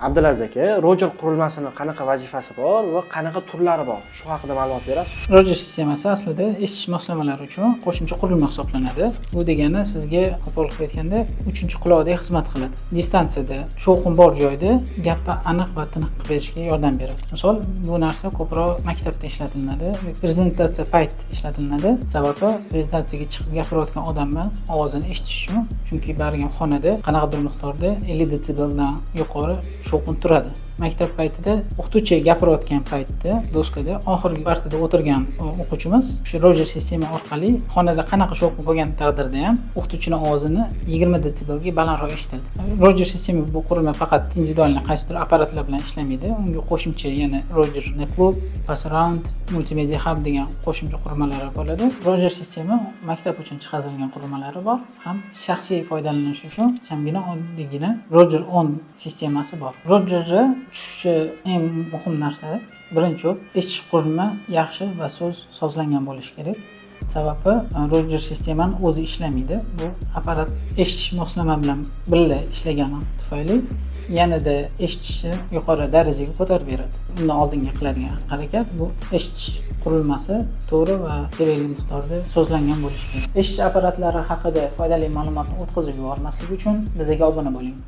Abdulaziz aka, Roger qurilmasini qanaqa vazifasi bor va qanaqa turlari bor? Shu haqida ma'lumot berasiz? Roger sistemasi aslida eshitish moslamalari uchun qo'shimcha qurilma hisoblanadi. Bu degani sizga qo'pol qilib aytganda 3-quloqdek xizmat qiladi. Distansiyada, shovqin bor joyda gapni aniq va tiniq qilib berishga yordam beradi. Misol, bu narsa ko'proq maktabda ishlatiladi, prezentatsiya payt ishlatiladi. Sababi prezentatsiyaga chiqib gapirayotgan odamni ovozini eshitish uchun, chunki bargan xonada qanaqadir miqdorda 50 desibeldan yuqori shovqin turadi. Maktab paytida o'qituvchi gapirayotgan paytda doskada oxirgi partada o'tirgan o'quvchimiz o'sha Roger sistema orqali xonada qanaqa shovqin bo'lgan taqdirda ham o'qituvchining ovozini 20 desibelga balandroq eshitadi. Roger sistema bu qurilma faqat individual qaysidir apparatlar bilan ishlamaydi. Unga qo'shimcha yana Roger Netclub, Passround, Multimedia Hub degan qo'shimcha qurilmalari bo'ladi. Roger sistema maktab uchun chiqarilgan qurilmalari bor, ham shaxsiy foydalanish uchun kamgina oddiygina Roger On sistemasi bor. Rogerga tushishi eng muhim narsa birinchi eshitish qurilma yaxshi va sozlangan bo'lishi kerak. Sababi Roger sistemani o'zi ishlamaydi. Bu apparat eshitish moslama bilan birga ishlagani tufayli yanada eshitishni yuqori darajaga ko'tarib beradi. Uni oldinga qiladigan harakat bu eshitish qurilmasi to'g'ri va kerakli miqdorda sozlangan bo'lishi kerak. Eshitish apparatlari haqida foydali ma'lumotni o'tkazib yubormaslik uchun bizga obuna bo'ling.